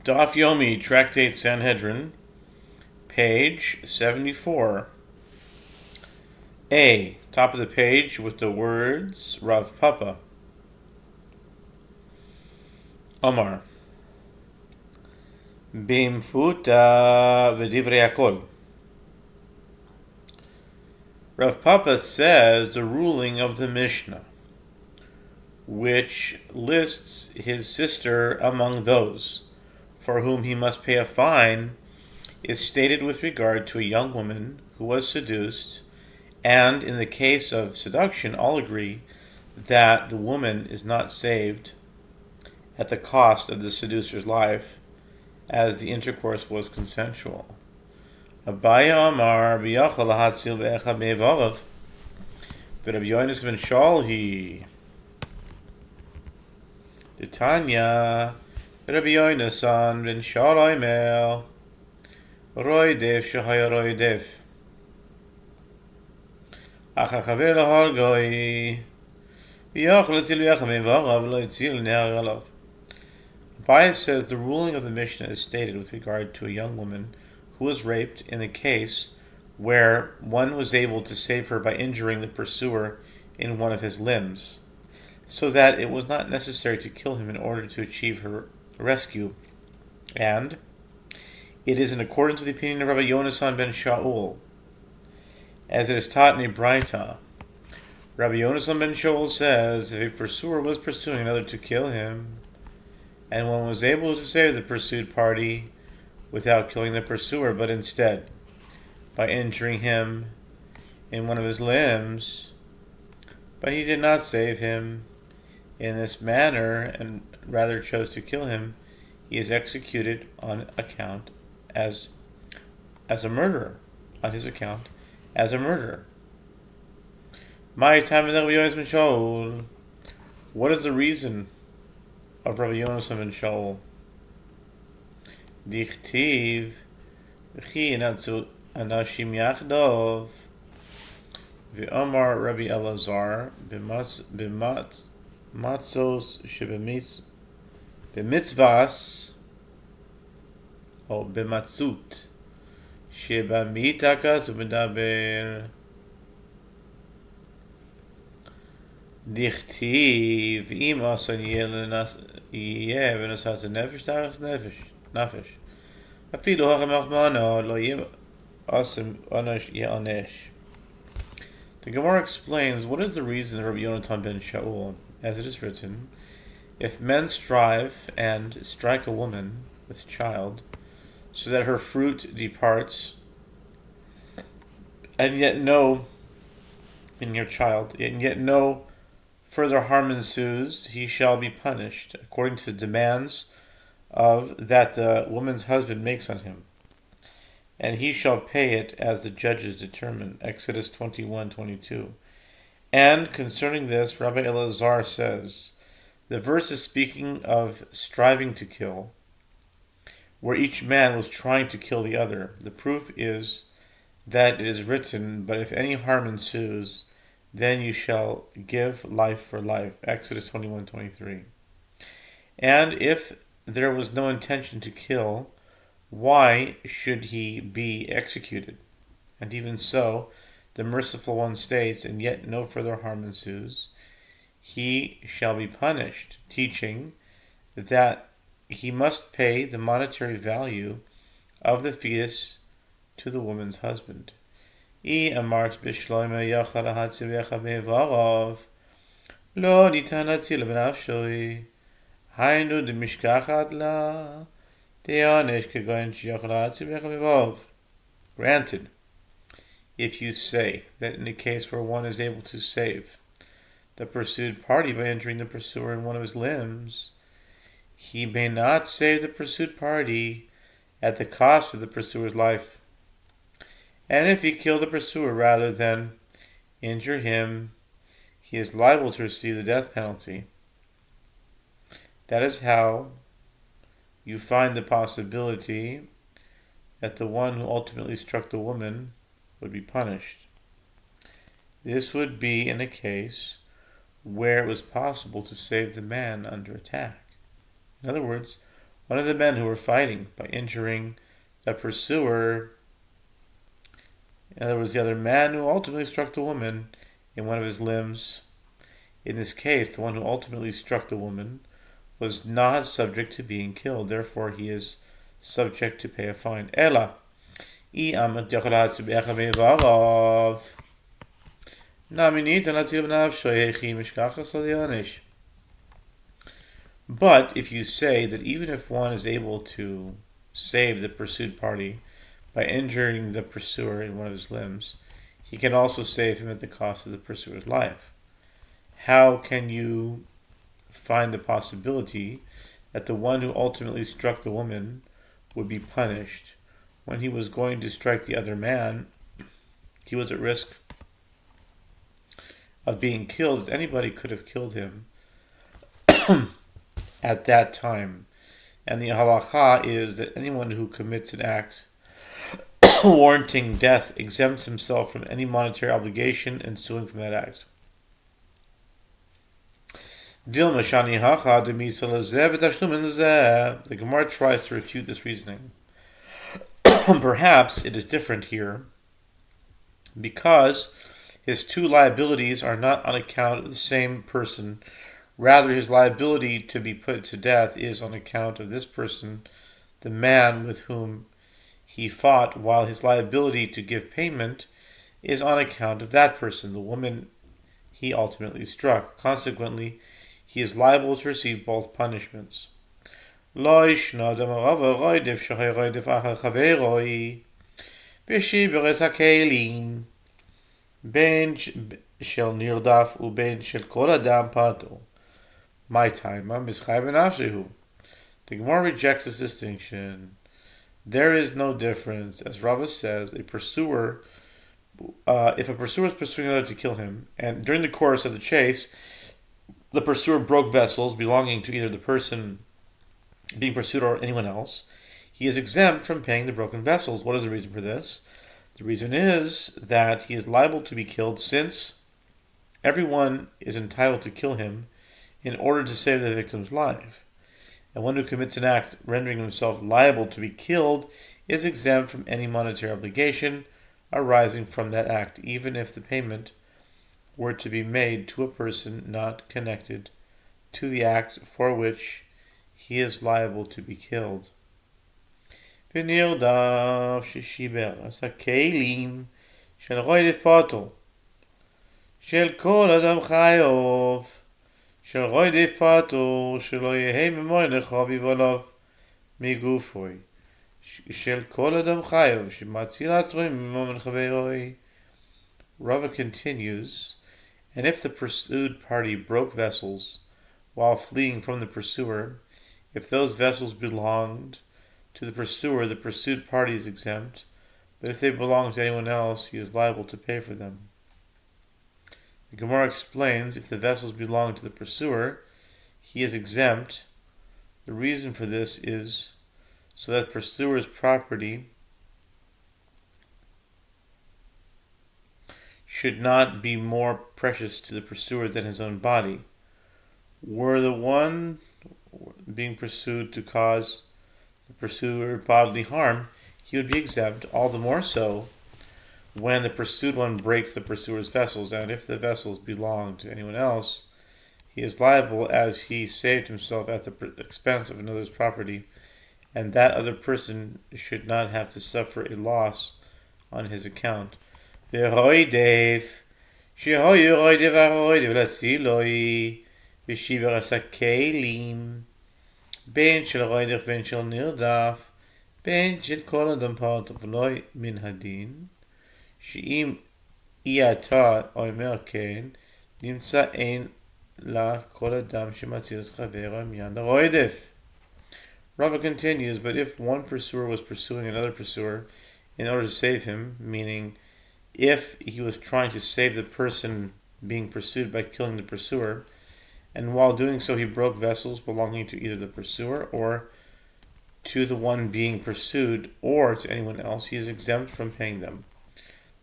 Daf Yomi, Tractate Sanhedrin, page 74. A. Top of the page with the words Rav Papa. Omar. Bimfuta v'divrei hakol. Rav Papa says the ruling of the Mishnah, which lists his sister among those for whom he must pay a fine, is stated with regard to a young woman who was seduced, and in the case of seduction, all agree that the woman is not saved at the cost of the seducer's life, as the intercourse was consensual. Abaya Amar b'yachal lahatzil be'echad me'evarav v'Rabbi Yonis ben Shalhi Tanya Rabbi Yonasan ben Shalai Mel Roidev Shahaya Roidev Achachaver Lahargoi V'yachal Latzil V'yachal Me'varav Loitzil Ne'ar Alav. Abaye says the ruling of the Mishnah is stated with regard to a young woman who was raped in a case where one was able to save her by injuring the pursuer in one of his limbs, so that it was not necessary to kill him in order to achieve her rescue. And it is in accordance with the opinion of Rabbi Yonasan ben Shaul, as it is taught in a Braita. Rabbi Yonasan ben Shaul says, if a pursuer was pursuing another to kill him, and one was able to save the pursued party without killing the pursuer, but instead by injuring him in one of his limbs, but he did not save him in this manner and rather chose to kill him, he is executed on account as a murderer, on his account as a murderer. My time in Rabbi Yonasan ben Shaul. What is the reason of Rabbi Yonasan ben Shaul? Dichtiv v'chi natzu anashim yachdov v'amar Rabbi Elazar b'matzos b'mitzvas or b'matzut shebamitakas u'medaber dichtiv im asan yeh v'nasas nefesh tachas nefesh afilu hachamach ma'ana lo yeh asim anash ye'anesh. The Gemara explains what is the reason of Rabbi Yonasan ben Shaul, as it is written, if men strive and strike a woman with child, so that her fruit departs, and yet no further harm ensues, he shall be punished according to the demands of that the woman's husband makes on him, and he shall pay it as the judges determine. Exodus 21:22. And concerning this, Rabbi Elazar says, the verse is speaking of striving to kill, where each man was trying to kill the other. The proof is that it is written, but if any harm ensues, then you shall give life for life. Exodus 21:23. And if there was no intention to kill, why should he be executed? And even so, the merciful one states, and yet no further harm ensues, he shall be punished, teaching that he must pay the monetary value of the fetus to the woman's husband. I amart b'shloime yachal hatzil v'yachal me'evarav lo nitan hatzil b'nafshoi hainu demishkachat la de'anesh kegoyin sheyachal hatzil v'yachal me'evarav. Granted, if you say that in a case where one is able to save the pursued party by injuring the pursuer in one of his limbs, he may not save the pursued party at the cost of the pursuer's life. And if he kill the pursuer rather than injure him, he is liable to receive the death penalty. That is how you find the possibility that the one who ultimately struck the woman would be punished. This would be in a case where it was possible to save the man under attack. In other words, one of the men who were fighting by injuring the pursuer. In other words, the other man who ultimately struck the woman in one of his limbs. In this case, the one who ultimately struck the woman was not subject to being killed. Therefore, he is subject to pay a fine. Ela. But if you say that even if one is able to save the pursued party by injuring the pursuer in one of his limbs, he can also save him at the cost of the pursuer's life. How can you find the possibility that the one who ultimately struck the woman would be punished? When he was going to strike the other man, he was at risk of being killed, as anybody could have killed him at that time. And the halacha is that anyone who commits an act warranting death exempts himself from any monetary obligation ensuing from that act. The Gemara tries to refute this reasoning. Perhaps it is different here because his two liabilities are not on account of the same person. Rather, his liability to be put to death is on account of this person, the man with whom he fought, while his liability to give payment is on account of that person, the woman he ultimately struck. Consequently, he is liable to receive both punishments. Ben shel nirdaf uben shel kol adam pato. My time, the Gemara rejects this distinction. There is no difference, as Rava says, if a pursuer is pursuing another to kill him, and during the course of the chase, the pursuer broke vessels belonging to either the person being pursued or anyone else, he is exempt from paying the broken vessels. What is the reason for this? The reason is that he is liable to be killed since everyone is entitled to kill him in order to save the victim's life. And one who commits an act rendering himself liable to be killed is exempt from any monetary obligation arising from that act, even if the payment were to be made to a person not connected to the act for which he is liable to be killed. של רוידף פטור שלא יהי ממוינך ביבולוב מגופוי של כל אדם חיוב שמציל עצמו ממומן חברוי. Rava continues, and if the pursued party broke vessels while fleeing from the pursuer, if those vessels belonged to the pursued party is exempt, but if they belong to anyone else, he is liable to pay for them. The Gemara explains, if the vessels belong to the pursuer, he is exempt. The reason for this is so that pursuer's property should not be more precious to the pursuer than his own body. Were the one being pursued to cause the pursuer bodily harm, he would be exempt, all the more so when the pursued one breaks the pursuer's vessels, and if the vessels belong to anyone else, he is liable as he saved himself at the expense of another's property, and that other person should not have to suffer a loss on his account. Ben shel roidef ben shel nirdaf ben shel kol adam parto v'lo min hadin שאם אי אתה אומר כן, נמצא אין לה כל אדם שמציל את חברו מיד הרועדף. Rava continues, but if one pursuer was pursuing another pursuer in order to save him, meaning if he was trying to save the person being pursued by killing the pursuer, and while doing so he broke vessels belonging to either the pursuer or to the one being pursued or to anyone else, he is exempt from paying them.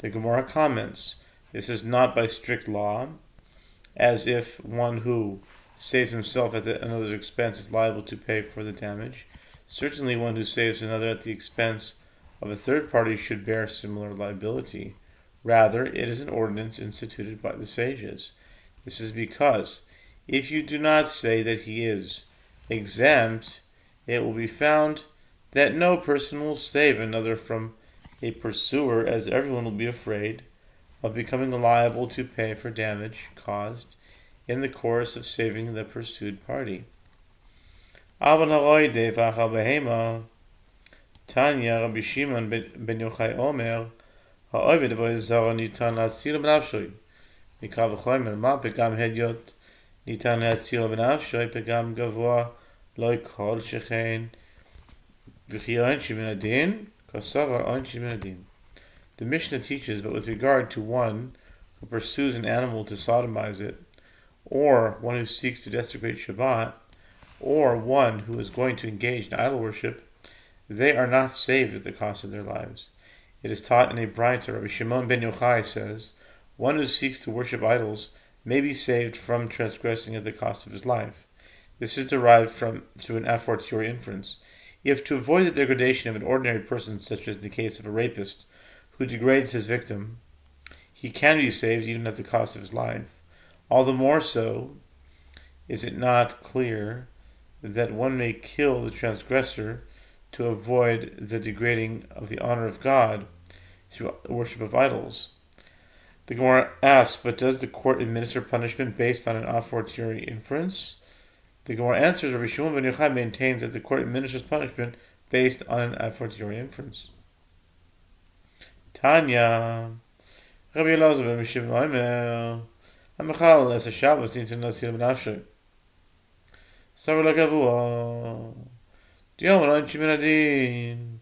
The Gemara comments, this is not by strict law, as if one who saves himself at another's expense is liable to pay for the damage. Certainly one who saves another at the expense of a third party should bear similar liability. Rather, it is an ordinance instituted by the sages. This is because, if you do not say that he is exempt, it will be found that no person will save another from a pursuer, as everyone will be afraid of becoming liable to pay for damage caused in the course of saving the pursued party. Tanya Rabbi Shimon ben Yochai Omer, ha'ovid v'yizara nitan להציל בנפשוי. מקרא וחומר, מה פגם הדיוט ניתן להציל בנפשוי, פגם גבוה לא כל שכן, וכי העונשין מן הדין, כסבר העונשין מן הדין. The Mishnah teaches, but with regard to one who pursues an animal to sodomize it, or one who seeks to desecrate Shabbat, or one who is going to engage in idol worship, they are not saved at the cost of their lives. It is taught in a Braita. Rabbi Shimon ben Yochai says, one who seeks to worship idols may be saved from transgressing at the cost of his life. This is derived through an a fortiori inference. If to avoid the degradation of an ordinary person, such as the case of a rapist, who degrades his victim, he can be saved even at the cost of his life, all the more so is it not clear that one may kill the transgressor to avoid the degrading of the honor of God through the worship of idols. The Gemara asks, but does the court administer punishment based on an a fortiori inference? The Gemara answers, Rabbi Shimon ben Yochai maintains that the court administers punishment based on an a fortiori inference. Tanya, Rabbi Elazar ben Shimon Omer, Hamechal les Shabbos nitin lasil b'nafshay. Sofer lo kavua. Diom lo inchim min adin.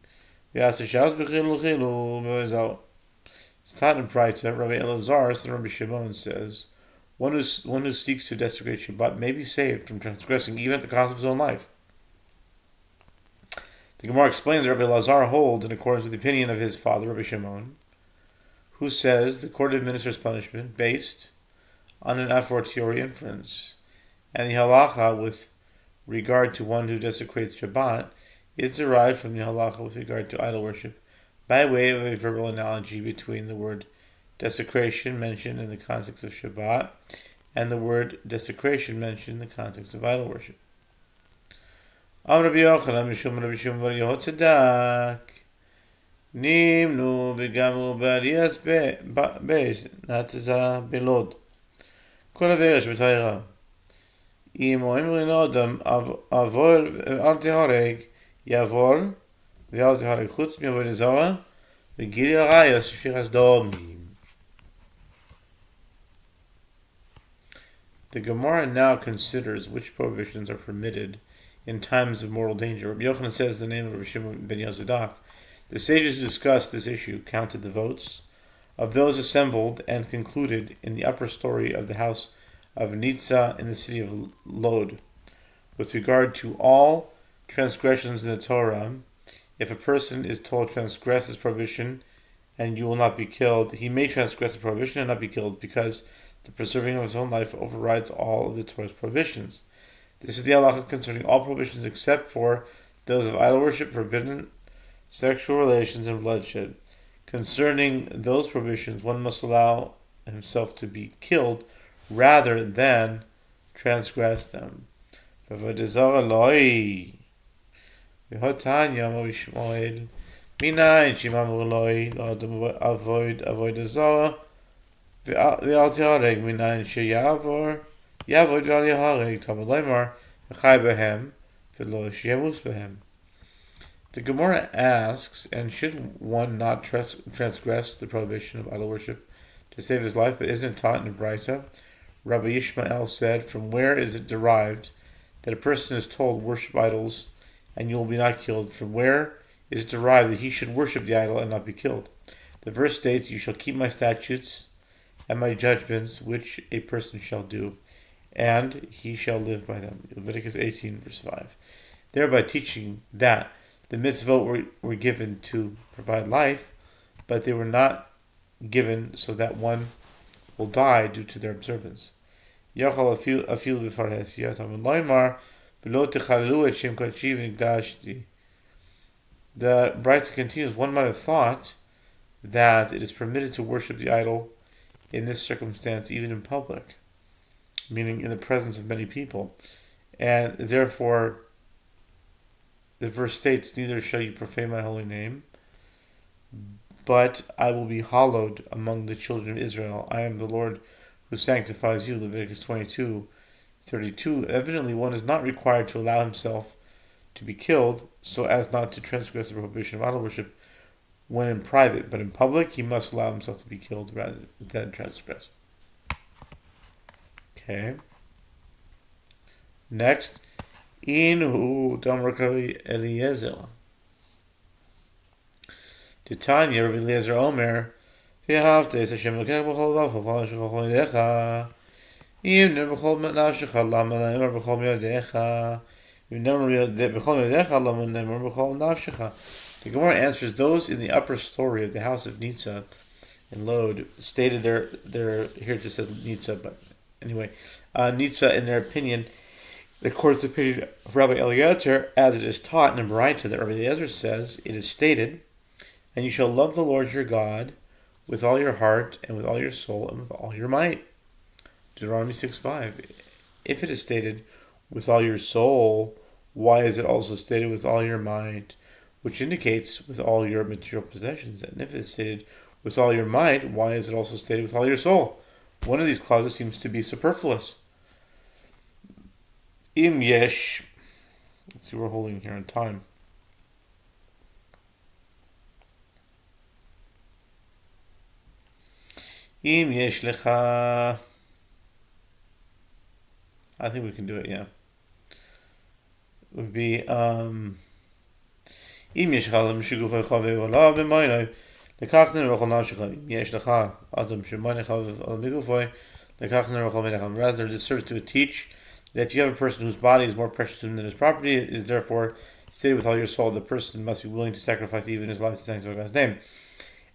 V'yas Shabbos b'chilu chilu b'vizal. It's taught in Braita. Rabbi Elazar and Rabbi Shimon says, one who seeks to desecrate Shabbat may be saved from transgressing even at the cost of his own life. The Gemara explains that Rabbi Elazar holds in accordance with the opinion of his father, Rabbi Shimon, who says the court administers punishment based on an a fortiori inference, and the halacha with regard to one who desecrates Shabbat is derived from the halacha with regard to idol worship by way of a verbal analogy between the word desecration mentioned in the context of Shabbat and the word desecration mentioned in the context of idol worship. Am Rabbi Yochanan mishum Rabbi Shimon bar Yehoshua nimnu v'gamu b'aliyas beis natza belod kol averesh b'tayra im oimrin odam avor al tehareg yavor v'al tehareg chutz mi'avodah zara v'gili arayos shfiras damim. The Gemara now considers which prohibitions are permitted in times of mortal danger. Rabbi Yochanan says the name of Rabbi Shimon ben Yochai. The sages who discussed this issue counted the votes of those assembled and concluded in the upper story of the house of Nitza in the city of Lod. With regard to all transgressions in the Torah, if a person is told transgress this prohibition and you will not be killed, he may transgress the prohibition and not be killed because the preserving of his own life overrides all of the Torah's prohibitions. This is the halacha concerning all prohibitions except for those of idol worship, forbidden sexual relations, and bloodshed. Concerning those prohibitions, one must allow himself to be killed rather than transgress them. The Gemara asks, and should one not transgress the prohibition of idol worship to save his life, but isn't it taught in the Braita? Rabbi Yishmael said, from where is it derived that a person is told worship idols and you will be not killed? From where is it derived that he should worship the idol and not be killed? The verse states, you shall keep my statutes and my judgments, which a person shall do, and he shall live by them. Leviticus 18, verse 5. Thereby teaching that the mitzvot were given to provide life, but they were not given so that one will die due to their observance. Yachal afil b'farhes yatam loymar v'lo techalelu et shem kodeshi v'nikdashti The Brisa continues, one might have thought that it is permitted to worship the idol in this circumstance even in public, meaning in the presence of many people. And therefore, the verse states, neither shall you profane my holy name, but I will be hallowed among the children of Israel. I am the Lord who sanctifies you. Leviticus 22:32. Evidently, one is not required to allow himself to be killed so as not to transgress the prohibition of idol worship when in private, but in public he must allow himself to be killed rather than transgress. Okay. Next, Inu Damar Eliezer. Titania Rabbi Eliezer Omer, V'ahavtes Hashem Elokech b'chol levav v'chol yidecha, Im ner b'chol nafshecha lama ne'emar b'chol miyadecha, Im ner b'chol miyadecha lama ne'emar b'chol nafshecha. The Gemara answers, those in the upper story of the house of Nitza in Lod stated their here it just says Nitza, but anyway, Nitza in their opinion, according to the opinion of Rabbi Eliezer, as it is taught in the Baraita, that Rabbi Eliezer says, it is stated, and you shall love the Lord your God with all your heart and with all your soul and with all your might. Deuteronomy 6:5. If it is stated with all your soul, why is it also stated with all your might? Which indicates with all your material possessions. And if it is stated with all your might, why is it also stated with all your soul? One of these clauses seems to be superfluous. Im yesh. Let's see, we're holding here on time. Im yesh lecha. I think we can do it, yeah. It would be Im yesh lecha shigufay chave v'alav b'maynoy lekach ner v'chol nafshecha. Im yesh lecha adam shemayne chave v'alav b'gufay lekach ner v'chol menachem. Rather, this serves to teach that if you have a person whose body is more precious to him than his property, it is therefore stated with all your soul, the person must be willing to sacrifice even his life to sanctify God's name.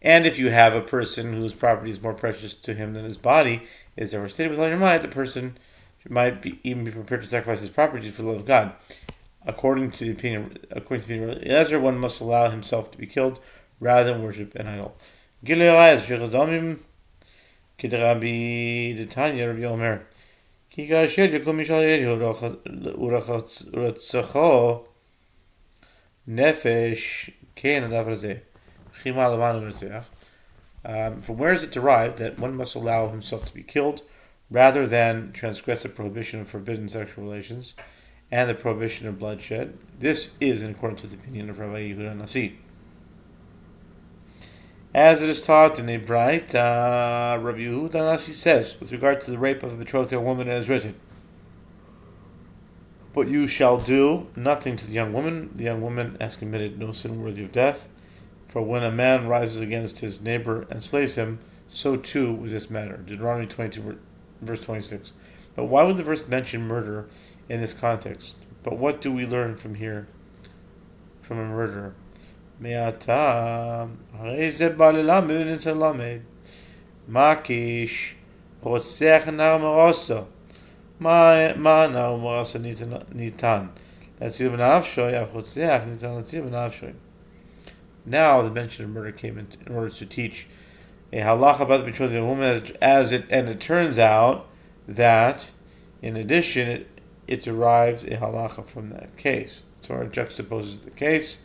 And if you have a person whose property is more precious to him than his body, it is therefore stated with all your might, the person might even be prepared to sacrifice his property for the love of God. According to the opinion of Eliezer, one must allow himself to be killed rather than worship an idol. From where is it derived that one must allow himself to be killed rather than transgress the prohibition of forbidden sexual relations and the prohibition of bloodshed? This is in accordance with the opinion of Rabbi Yehuda Nasi. As it is taught in a Braita, Rabbi Yehuda Nasi says, with regard to the rape of a betrothed young woman, it is written, but you shall do nothing to the young woman has committed no sin worthy of death. For when a man rises against his neighbor and slays him, so too with this matter. Deuteronomy 22, verse 26. But why would the verse mention murder in this context? But what do we learn from here, from a murderer? Makish רוצח נער מרוסו. מה נער מרוסו ניתן? להציל בנפשו, אף רוצח ניתן להציל בנפשו. Now the mention of murder came in order to teach a halacha about the betrothal of a woman, and it turns out that in addition it derives a halacha from that case. So it juxtaposes the case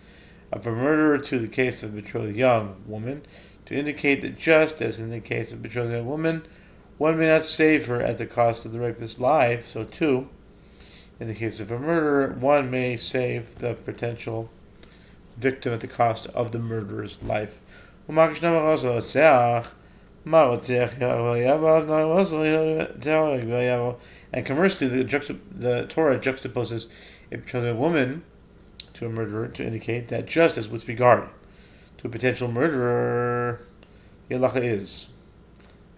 of a murderer to the case of a betrothed young woman to indicate that just as in the case of a betrothed young woman, one may not save her at the cost of the rapist's life, so too in the case of a murderer, one may save the potential victim at the cost of the murderer's life. And conversely, the Torah juxtaposes a betrothed woman to a murderer to indicate that just as with regard to a potential murderer, the halacha is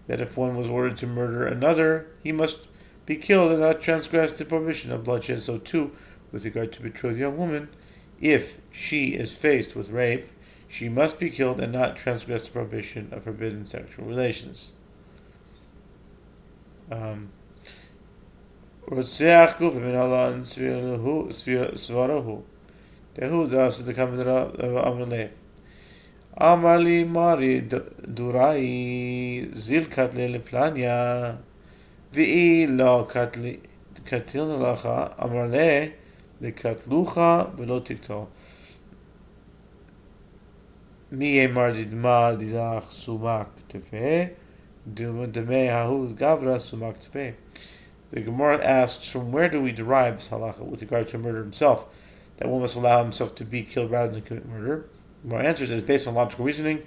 that if one was ordered to murder another, he must be killed and not transgress the prohibition of bloodshed. So too, with regard to a betrothed young woman, if she is faced with rape, she must be killed and not transgress the prohibition of forbidden sexual relations. Yehuda says the comment of Amalei. Amali Mari Durai Zilkat Le Planya Vi Lo Katli Katil Lacha Amalei Le Katlucha Velo Tikto Mi Mardidma Didach Sumak Tefe Deme Hahu Gavra Sumak Tefe. The Gemara asks, from where do we derive this halacha with regard to murder himself, that one must allow himself to be killed rather than commit murder? The Gemara answers that it's based on logical reasoning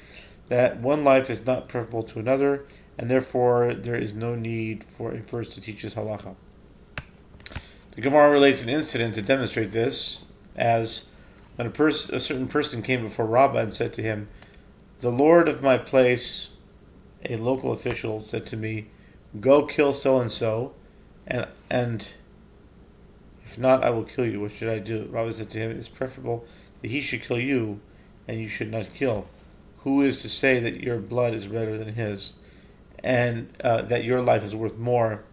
that one life is not preferable to another, and therefore there is no need for a first to teach this halacha. The Gemara relates an incident to demonstrate this, as when a certain person came before Rabbah and said to him, "The Lord of my place," a local official, said to me, "Go kill so and so, and if not, I will kill you. What should I do?" Rabbah said to him, "It is preferable that he should kill you, and you should not kill. Who is to say that your blood is redder than his, and that your life is worth more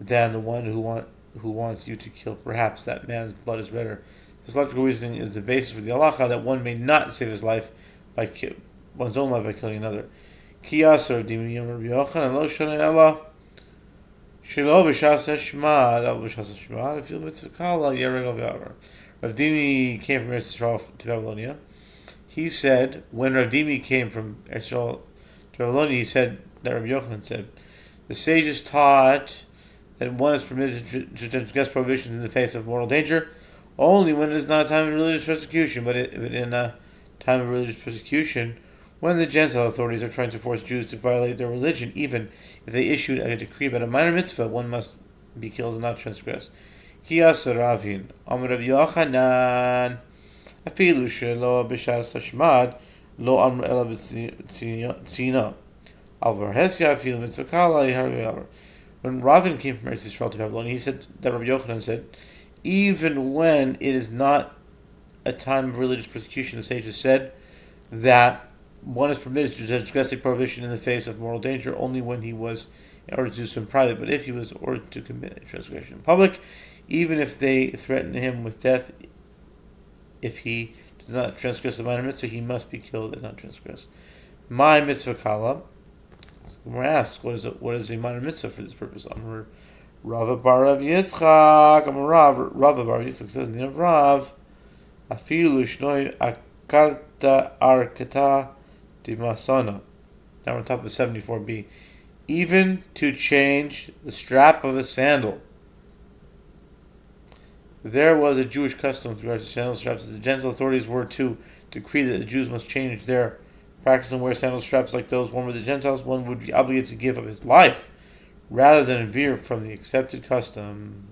than the one who wants you to kill? Perhaps that man's blood is redder." This logical reasoning is the basis for the halacha that one may not save his life one's own life by killing another. Kiyasar dimni yom Rabbi Yochanan lo shonei Allah. Shelo b'shas hashmad, al b'shas hashmad, if you mitzvah kala yereg al v'avar. Rav Dimi came from Eretz Yisrael to Babylonia. He said, when Rav Dimi came from Eretz Yisrael to Babylonia, he said that Rabbi Yochanan said, the sages taught that one is permitted to transgress prohibitions in the face of mortal danger only when it is not a time of religious persecution, but in a time of religious persecution, when the Gentile authorities are trying to force Jews to violate their religion, even if they issued a decree about a minor mitzvah, one must be killed and not transgress. Kiyas Ravin, Amar Rav Yochanan, afilu shelo b'shas hashmad, lo amr ela b'tzina. Alvar Hesya afilu mitzvah kala yihar. When Ravin came from Eretz Yisrael to Babylonia, he said that Rabbi Yochanan said, even when it is not a time of religious persecution, the sages said that one is permitted to transgress a prohibition in the face of mortal danger only when he was in order to do so in private, but if he was ordered to commit a transgression in public, even if they threaten him with death, if he does not transgress the minor mitzvah, he must be killed and not transgress. My mitzvah kala. We're asked, what is a minor mitzvah for this purpose? Rava bar Rav Yitzchak. Rava bar Yitzchak says in the name of Rav, afilu shnoi akarta arketa dimasana. Now we're on top of 74b. Even to change the strap of a sandal. There was a Jewish custom with regards to sandal straps. As the Gentile authorities were to decree that the Jews must change their practice and wear sandal straps like those worn by the Gentiles, one would be obligated to give up his life rather than veer from the accepted custom.